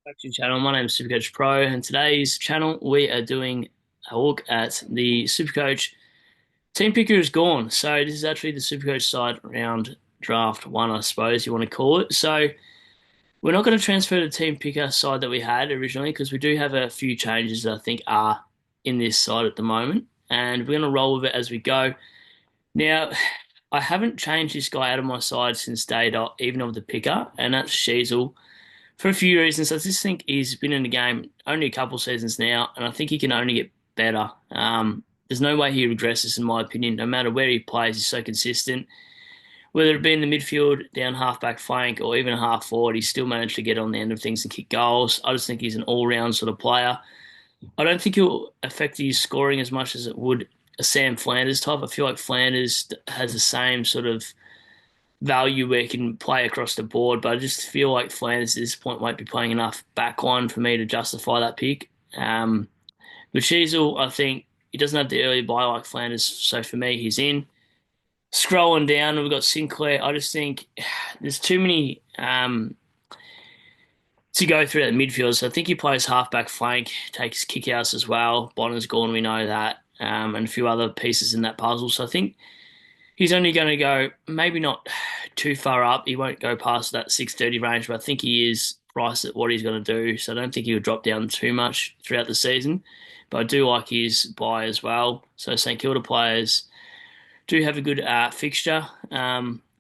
Back to your channel. My name is SuperCoach Pro, and today's channel we are doing a look at the SuperCoach team picker is gone. So this is actually the SuperCoach side round draft one, I suppose you want to call it. So we're not going to transfer the team picker side that we had originally because we do have a few changes that I think are in this side at the moment, and we're going to roll with it as we go. Now, I haven't changed this guy out of my side since day dot, even of the picker, and that's Sheasel for a few reasons. I just think he's been in the game only a couple seasons now, and I think he can only get better. There's no way he regresses, in my opinion. No matter where he plays, he's so consistent. Whether it be in the midfield, down halfback flank, or even half forward, he's still managed to get on the end of things and kick goals. I just think he's an all-round sort of player. I don't think he'll affect his scoring as much as it would a Sam Flanders type. I feel like Flanders has the same sort of value where he can play across the board, but I just feel like Flanders at this point won't be playing enough backline for me to justify that pick. With Sheasel, I think he doesn't have the early buy like Flanders, so for me, he's in. Scrolling down, we've got Sinclair. I just think there's too many to go through that midfield. So I think he plays halfback flank, takes kickouts as well. Bonner's gone, we know that, and a few other pieces in that puzzle. So I think he's only going to go maybe not too far up. He won't go past that 630 range, but I think he is priced at what he's going to do. So I don't think he'll drop down too much throughout the season. But I do like his buy as well. So St Kilda players do have a good fixture.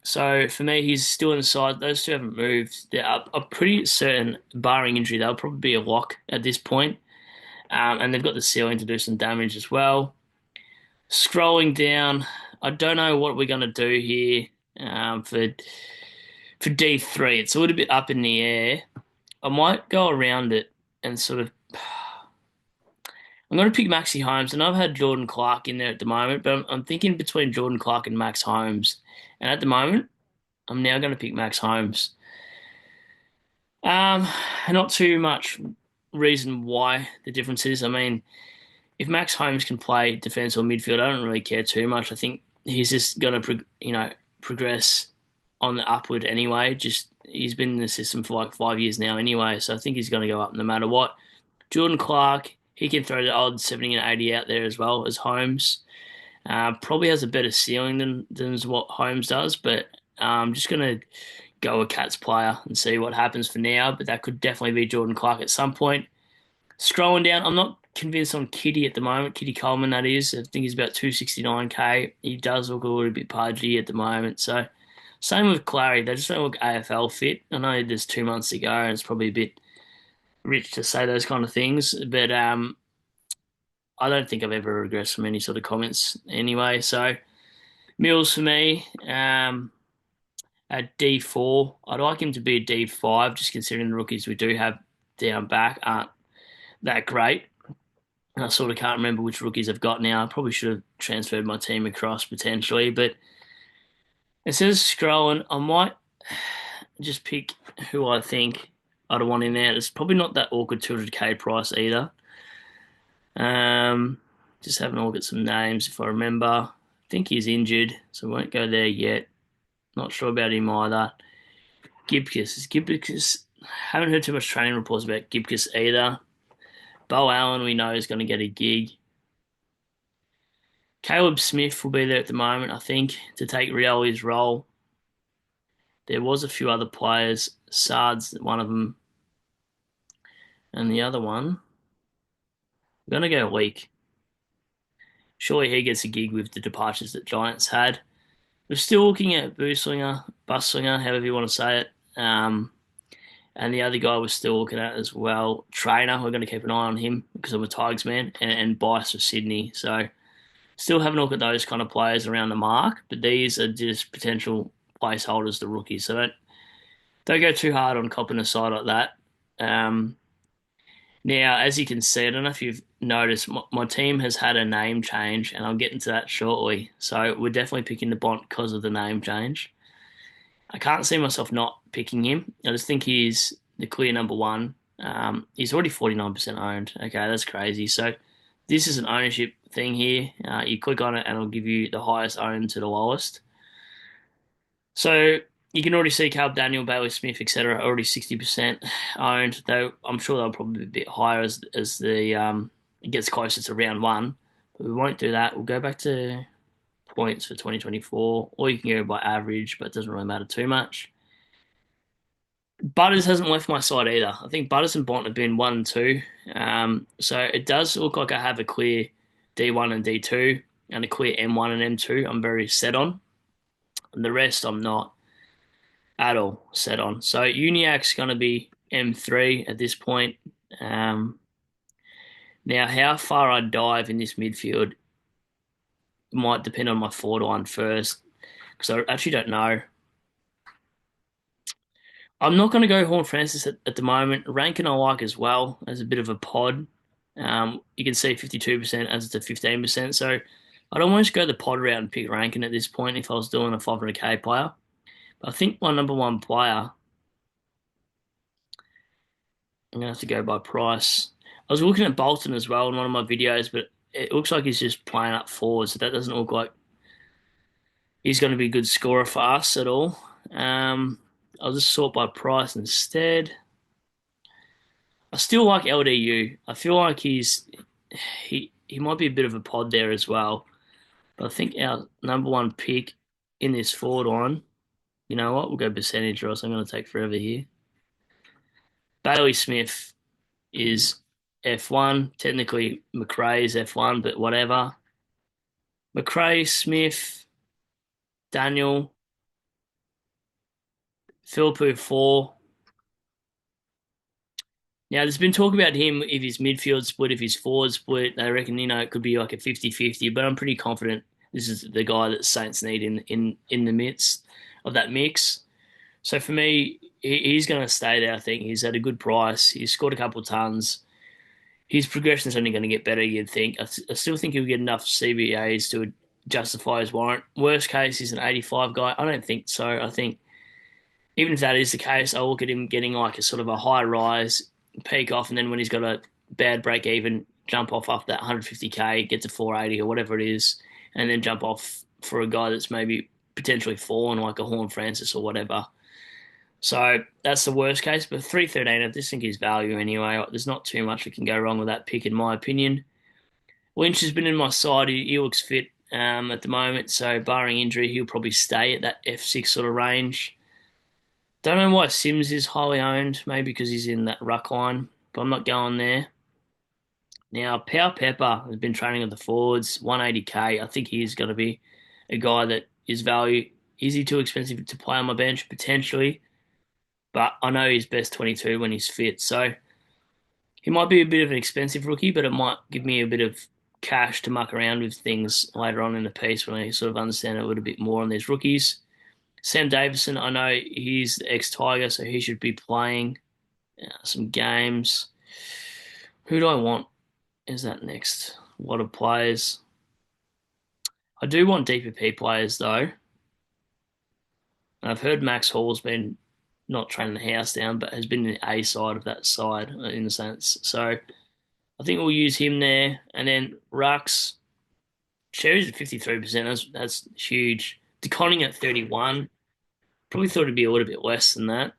So for me, he's still in the side. Those two haven't moved. I'm pretty certain, barring injury, they'll probably be a lock at this point. And they've got the ceiling to do some damage as well. Scrolling down, I don't know what we're going to do here for D3. It's a little bit up in the air. I might go around it and sort of. I'm going to pick Maxi Holmes, and I've had Jordan Clark in there at the moment, but I'm thinking between Jordan Clark and Max Holmes. And at the moment, I'm now going to pick Max Holmes. Um, Not too much reason why the difference is. I mean, if Max Holmes can play defense or midfield, I don't really care too much. I think he's just going to, progress on the upward anyway. Just he's been in the system for like 5 years now anyway, so I think he's going to go up no matter what. Jordan Clark, he can throw the odd 70 and 80 out there as well as Holmes. Probably has a better ceiling than what Holmes does, but I'm just going to go a Cats player and see what happens for now. But that could definitely be Jordan Clark at some point. Scrolling down, I'm not convinced on Kitty at the moment. Kitty Coleman, that is. I think he's about 269k. He does look a little bit pudgy at the moment. So, same with Clary. They just don't look AFL fit. I know there's 2 months to go, and it's probably a bit rich to say those kind of things, but I don't think I've ever regressed from any sort of comments anyway. So, Mills for me at D4. I'd like him to be a D5, just considering the rookies we do have down back aren't that great. I sort of can't remember which rookies I've got now. I probably should have transferred my team across potentially, but instead of scrolling, I might just pick who I think I'd want in there. It's probably not that awkward 200k price either. Just having a look at some names if I remember. I think he's injured, so I won't go there yet. Not sure about him either. Gibcus. Haven't heard too much training reports about Gibcus either. Bo Allen, we know, is going to get a gig. Caleb Smith will be there at the moment, I think, to take Rioli's role. There was a few other players. Sard's one of them. And the other one, I'm going to go Leak. Surely he gets a gig with the departures that Giants had. We're still looking at Buslinger, however you want to say it. And the other guy we're still looking at as well, Trainer. We're going to keep an eye on him because I'm a Tigers man, and Bice of Sydney. So still having a look at those kind of players around the mark, but these are just potential placeholders, the rookies. So don't go too hard on copping a side like that. Now, as you can see, I don't know if you've noticed, my team has had a name change, and I'll get into that shortly. So we're definitely picking the Bont because of the name change. I can't see myself not picking him. I just think he's the clear number one. He's already 49% owned. Okay, that's crazy. So this is an ownership thing here. You click on it and it'll give you the highest owned to the lowest. So You can already see Caleb Daniel, Bailey Smith, etc. already 60% owned, though I'm sure they'll probably be a bit higher as the it gets closer to round one. But we won't do that. We'll go back to points for 2024, or you can go by average, but it doesn't really matter too much. Butters hasn't left my side either. I think Butters and Bont have been 1 and 2. So it does look like I have a clear D1 and D2 and a clear M1 and M2 I'm very set on. And the rest I'm not at all set on. So Uniac's going to be M3 at this point. Um, Now, how far I dive in this midfield might depend on my forward line first, because I actually don't know. I'm not going to go Horn Francis at the moment. Rankin I like as well as a bit of a pod. You can see 52% as it's a 15%. So I'd almost go the pod route and pick Rankin at this point if I was doing a 500k player. But I think my number one player, I'm going to have to go by price. I was looking at Bolton as well in one of my videos, but it looks like he's just playing up forward. So that doesn't look like he's going to be a good scorer for us at all. I'll just sort by price instead. I still like LDU. I feel like he might be a bit of a pod there as well. But I think our number one pick in this forward line, you know what? We'll go percentage, or else I'm going to take forever here. Bailey Smith is F1. Technically, McRae's F1, but whatever. McRae, Smith, Daniel, Philpoo 4. Now, there's been talk about him if his midfield split, if his forward split. They reckon, it could be like a 50-50, but I'm pretty confident this is the guy that Saints need in the midst of that mix. So for me, he's going to stay there, I think. He's at a good price. He's scored a couple of tons. His progression is only going to get better, you'd think. I still think he'll get enough CBAs to justify his warrant. Worst case, he's an 85 guy. I don't think so. I think even if that is the case, I look at him getting like a sort of a high rise, peak off, and then when he's got a bad break even, jump off after that 150k, get to 480 or whatever it is, and then jump off for a guy that's maybe potentially fallen like a Horn Francis or whatever. So that's the worst case, but 313, I just think is value anyway. There's not too much that can go wrong with that pick, in my opinion. Lynch has been in my side. He looks fit at the moment, so barring injury, he'll probably stay at that F6 sort of range. Don't know why Sims is highly owned, maybe because he's in that ruck line, but I'm not going there. Now, Power Pepper has been training at the forwards, 180k. I think he's going to be a guy that is value. Is he too expensive to play on my bench? Potentially, but I know he's best 22 when he's fit. So he might be a bit of an expensive rookie, but it might give me a bit of cash to muck around with things later on in the piece when I sort of understand a little bit more on these rookies. Sam Davison, I know he's the ex-Tiger, so he should be playing some games. Who do I want? Is that next? A lot of players. I do want DPP players though. And I've heard Max Hall's been not training the house down, but has been in the A side of that side in a sense. So I think we'll use him there. And then Rucks, Cherry's at 53%. That's huge. DeConning at 31. Probably thought it'd be a little bit less than that.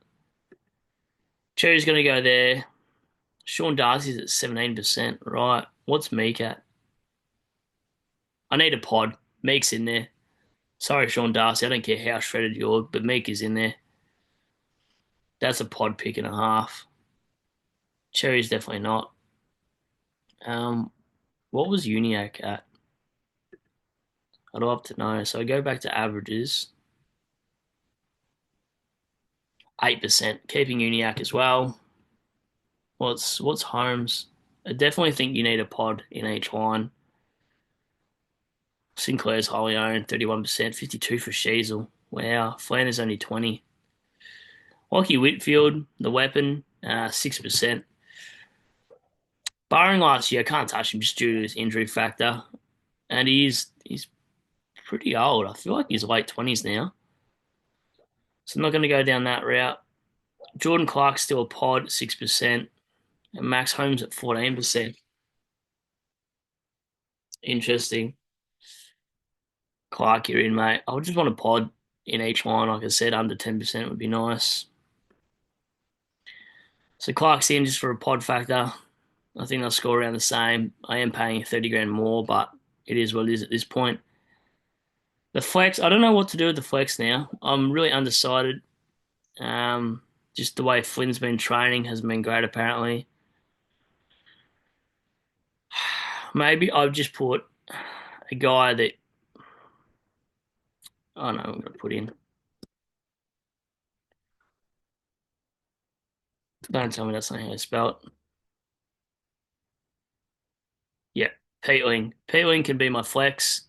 Cherry's going to go there. Sean Darcy's at 17%. Right. What's Meek at? I need a pod. Meek's in there. Sorry, Sean Darcy. I don't care how shredded you are, but Meek is in there. That's a pod pick and a half. Cherry's definitely not. What was Uniac at? I'd love to know. So I go back to averages. 8%. Keeping Uniac as well. What's Holmes? I definitely think you need a pod in each line. Sinclair's highly owned, 31%, 52 for Sheasel. Wow. Flanders only 20. Lockie Whitfield, the weapon, 6%. Barring last year, I can't touch him just due to his injury factor. And he's pretty old. I feel like he's late 20s now. So I'm not going to go down that route. Jordan Clark's still a pod, 6%. And Max Holmes at 14%. Interesting. Clark, you're in, mate. I just want a pod. in each line. Like I said, under 10% would be nice. So Clark's in just for a pod factor. I think they'll score around the same. I am paying 30 grand more, but it is what it is at this point. The flex, I don't know what to do with the flex now. I'm really undecided. Um, just the way Flynn's been training has been great, apparently. Maybe I've just put a guy that I don't know I'm going to put in. Don't tell me that's not how you spell it. Yeah, Peatling. Peatling can be my flex.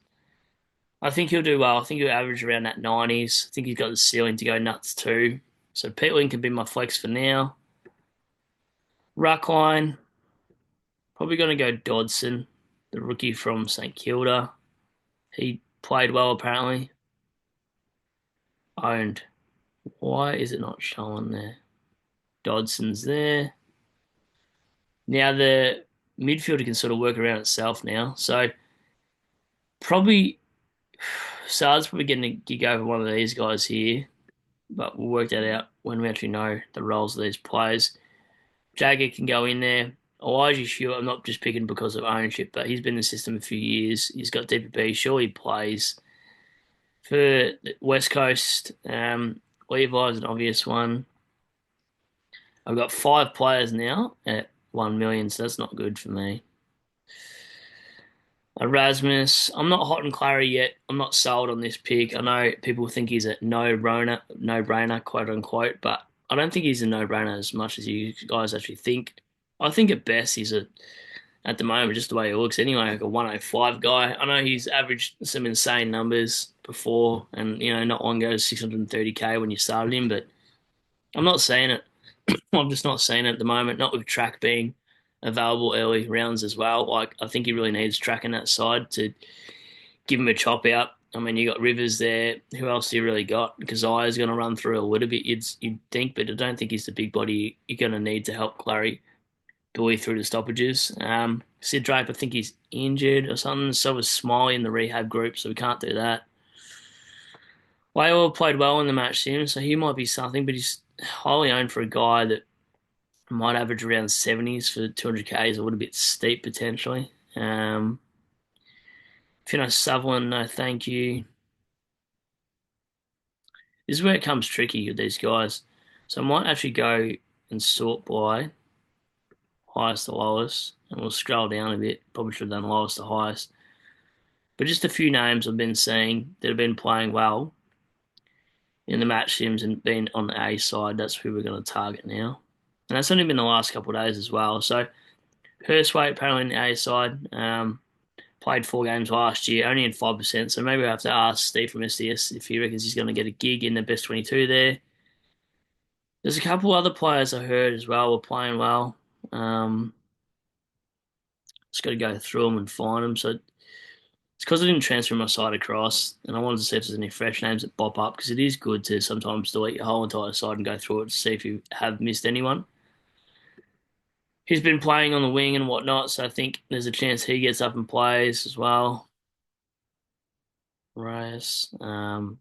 I think he'll do well. I think he'll average around that 90s. I think he's got the ceiling to go nuts too. So Peatling can be my flex for now. Ruck line, probably going to go Dodson, the rookie from St Kilda. He played well apparently. Owned. Why is it not showing there? Dodson's there. Now the midfielder can sort of work around itself now. So probably Sard's probably getting a gig over one of these guys here, but we'll work that out when we actually know the roles of these players. Jagger can go in there. Elijah Stewart, I'm not just picking because of ownership, but he's been in the system a few years. He's got DPP. Sure, he plays for the West Coast. Levi's an obvious one. I've got 5 players now at 1 million, so that's not good for me. Erasmus, I'm not hot and clary yet. I'm not sold on this pick. I know people think he's a no brainer, quote unquote, but I don't think he's a no-brainer as much as you guys actually think. I think at best he's at the moment, just the way he looks anyway, like a 105 guy. I know he's averaged some insane numbers before, and not long ago 630k when you started him, but I'm not seeing it. I'm just not seeing it at the moment. Not with track being available early rounds as well. Like I think he really needs track in that side to give him a chop out. I mean, you got Rivers there. Who else do you really got? Keziah's going to run through a little bit, you'd think, but I don't think he's the big body you're going to need to help Clary bully through the stoppages. Sid Drape, I think he's injured or something. So was Smiley in the rehab group, so we can't do that. Waywell played well in the match sim, so he might be something, but he's highly owned for a guy that might average around 70s for 200k is a little bit steep potentially. Sutherland, no thank you. This is where it comes tricky with these guys. So I might actually go and sort by highest to lowest, and we'll scroll down a bit. Probably should have done lowest to highest. But just a few names I've been seeing that have been playing well in the match sims and been on the A side. That's who we're going to target now. And that's only been the last couple of days as well. So Hurstwaite apparently in the A side. Played 4 games last year, only in 5%. So maybe I have to ask Steve from SDS if he reckons he's going to get a gig in the best 22 there. There's a couple other players I heard as well were playing well. Just got to go through them and find them. So it's because I didn't transfer my side across, and I wanted to see if there's any fresh names that pop up because it is good to sometimes delete your whole entire side and go through it to see if you have missed anyone. He's been playing on the wing and whatnot, so I think there's a chance he gets up and plays as well. Reyes. What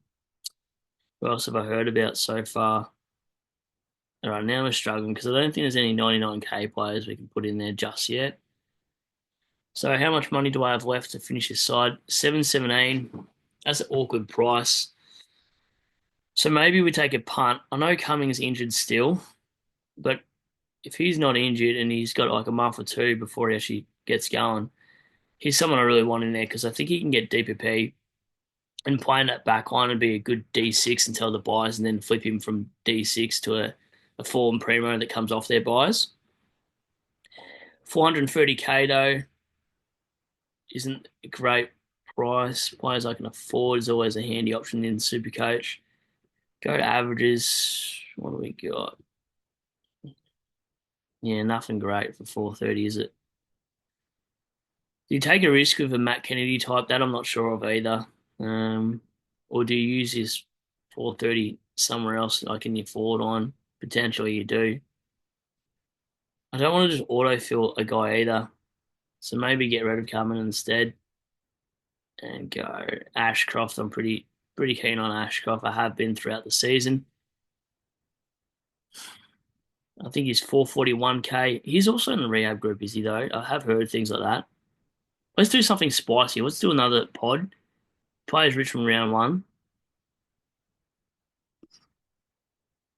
else have I heard about so far? All right, now we're struggling because I don't think there's any 99k players we can put in there just yet. So how much money do I have left to finish this side? 717. That's an awkward price. So maybe we take a punt. I know Cummings injured still, but if he's not injured and he's got like a month or two before he actually gets going, he's someone I really want in there because I think he can get DPP and playing that back line would be a good D6 until the buys and then flip him from D6 to a form primo that comes off their buys. 430k though isn't a great price. Players I can afford is always a handy option in SuperCoach. Go to averages. What do we got? Yeah, nothing great for 430, is it? Do you take a risk with a Matt Kennedy type? That I'm not sure of either. Or do you use his 430 somewhere else, like in your forward line? Potentially you do. I don't want to just autofill a guy either. So maybe get rid of Cummins instead and go Ashcroft. I'm pretty Pretty keen on Ashcroft. I have been throughout the season. I think he's 441k. He's also in the rehab group, is he though? I have heard things like that. Let's do something spicy. Let's do another pod. Players Richmond round one.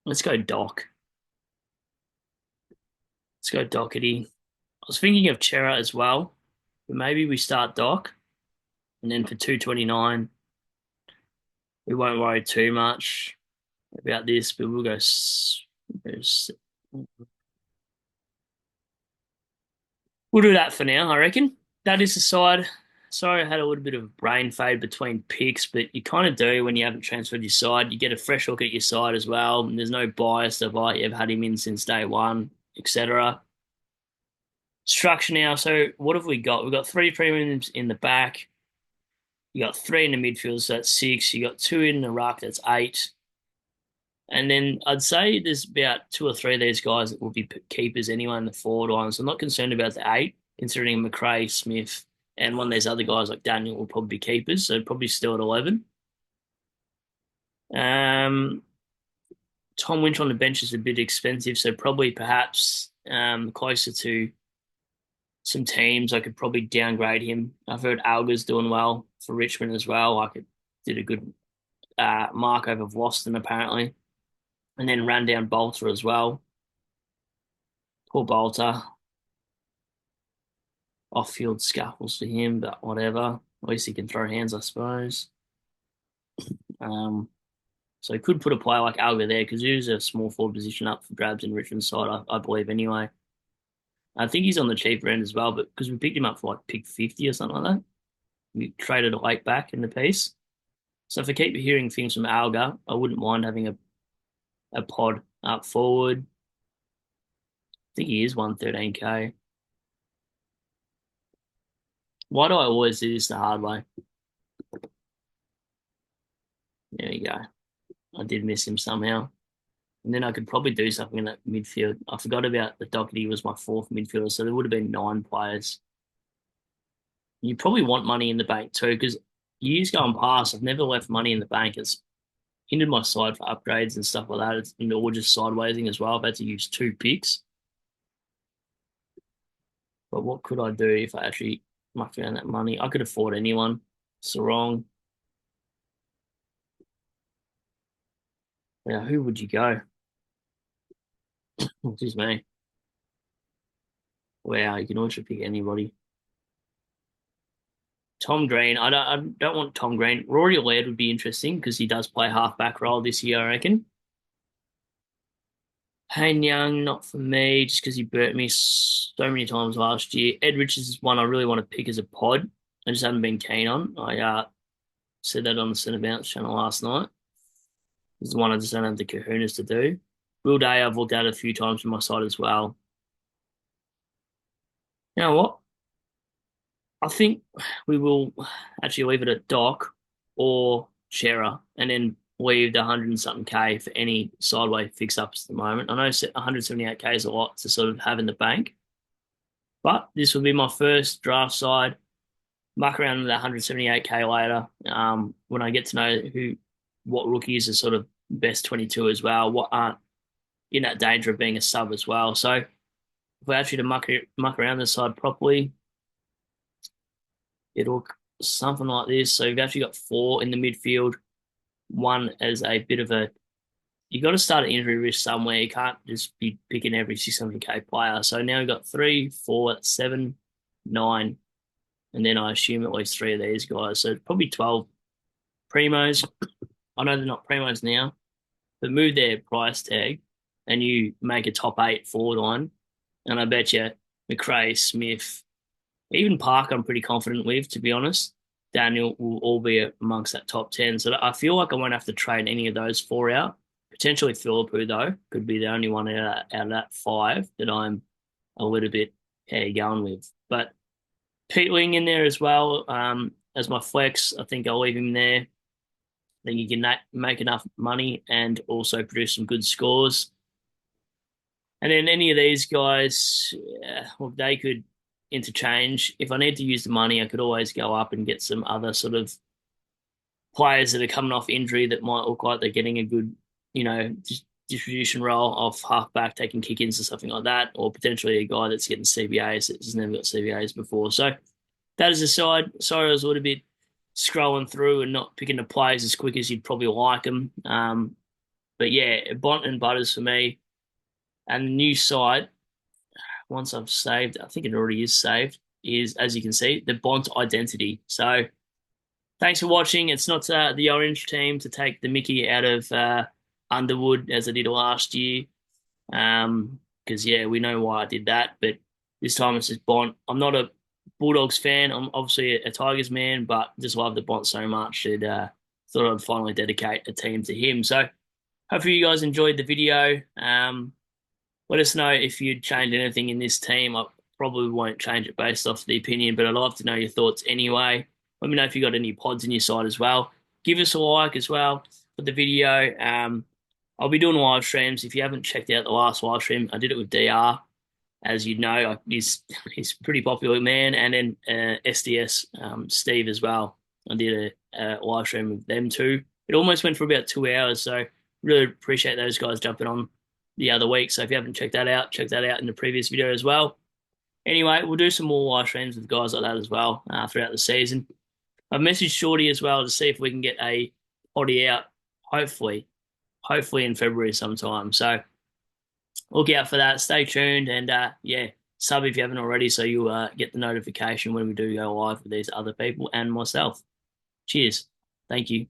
Let's go Doc. Let's go Dockety. I was thinking of Chera as well, but maybe we start Doc, and then for 229, we won't worry too much about this, but we'll go. We'll do that for now, I reckon. That is the side. Sorry, I had a little bit of brain fade between picks, but you kind of do when you haven't transferred your side. You get a fresh look at your side as well. And there's no bias of, oh, you've had him in since day one, etc. Structure now. So what have we got? We've got three premiums in the back. You got three in the midfield, so that's six. You got two in the ruck, that's eight. And then I'd say there's about two or three of these guys that will be keepers anyway in the forward line. So I'm not concerned about the eight, considering McRae, Smith, and one of these other guys like Daniel will probably be keepers. So probably still at 11. Tom Winter on the bench is a bit expensive, so probably perhaps closer to some teams. I could probably downgrade him. I've heard Alga's doing well for Richmond as well. Did a good mark over Boston apparently, and then ran down Bolter as well. Poor Bolter. Off-field scuffles for him, but whatever. At least he can throw hands, I suppose. So he could put a player like Alga there because he's a small forward position up for grabs in Richmond's side, I believe anyway. I think he's on the cheaper end as well, but because we picked him up for like pick 50 or something like that, we traded a late back in the piece. So if I keep hearing things from Alga, I wouldn't mind having a pod up forward. I think he is 113k. Why do I always do this the hard way? There we go. I did miss him somehow. And then I could probably do something in that midfield. I forgot about the Doherty was my fourth midfielder, so there would have been 9 players. You probably want money in the bank too, because years going past, I've never left money in the bank. It's hindered my side for upgrades and stuff like that. It's or just sidewaysing as well. I've had to use 2 picks. But what could I do if I actually mucked around that money? I could afford anyone. Sarong. Now, who would you go? Excuse me. Wow, you can also pick anybody. Tom Green. I don't want Tom Green. Rory Laird would be interesting because he does play halfback role this year, I reckon. Hayne Young, not for me, just because he burnt me so many times last year. Ed Richards is one I really want to pick as a pod. I just haven't been keen on. I said that on the Centre Bounce channel last night. He's the one I just don't have the kahunas to do. Will Day, I've looked at a few times from my side as well. You know what? I think we will actually leave it at Doc or Shera and then leave the 100 and something K for any sideway fix ups at the moment. I know 178k is a lot to sort of have in the bank, but this will be my first draft side. Muck around with that 178k later when I get to know what rookies are sort of best 22 as well, what aren't in that danger of being a sub as well. So if we're actually to muck around this side properly, it'll something like this. So you've actually got 4 in the midfield, one as a bit of a you got to start at injury risk somewhere. You can't just be picking every 600k player. So now we've got 3, 4, 7, 9, and then I assume at least 3 of these guys. So probably 12 primos. I know they're not primos now, but move their price tag and you make a top 8 forward line. And I bet you McRae, Smith, even Park, I'm pretty confident with, to be honest. Daniel will all be amongst that top 10. So I feel like I won't have to trade any of those 4 out. Potentially Philippou, though, could be the only one out of that 5 that I'm a little bit going with. But Peteling in there as well as my flex. I think I'll leave him there. I think he can make enough money and also produce some good scores. And then any of these guys, well, they could interchange. If I need to use the money, I could always go up and get some other sort of players that are coming off injury that might look like they're getting a good, distribution role of halfback, taking kick-ins or something like that, or potentially a guy that's getting CBAs that has never got CBAs before. So that is aside. Sorry, I was a little bit scrolling through and not picking the players as quick as you'd probably like them. But yeah, Bont and Butters for me. And the new site, once I've saved, I think it already is saved, is, as you can see, the Bont identity. So thanks for watching. It's not the orange team to take the Mickey out of Underwood as I did last year. Because yeah, we know why I did that, but this time it's just Bont. I'm not a Bulldogs fan. I'm obviously a Tigers man, but just love the Bont so much that thought I'd finally dedicate a team to him. So hopefully you guys enjoyed the video. Let us know if you'd change anything in this team. I probably won't change it based off the opinion, but I'd love to know your thoughts anyway. Let me know if you got any pods in your side as well. Give us a like as well for the video. I'll be doing live streams. If you haven't checked out the last live stream, I did it with DR. As you know, he's a pretty popular man, and then SDS Steve as well. I did a live stream with them too. It almost went for about 2 hours, so really appreciate those guys jumping on the other week. So if you haven't checked that out, check that out in the previous video as well. Anyway, we'll do some more live streams with guys like that as well throughout the season. I've messaged Shorty as well to see if we can get a potty out, hopefully in February sometime. So look out for that. Stay tuned, and yeah, sub if you haven't already, so you get the notification when we do go live with these other people and myself. Cheers. Thank you.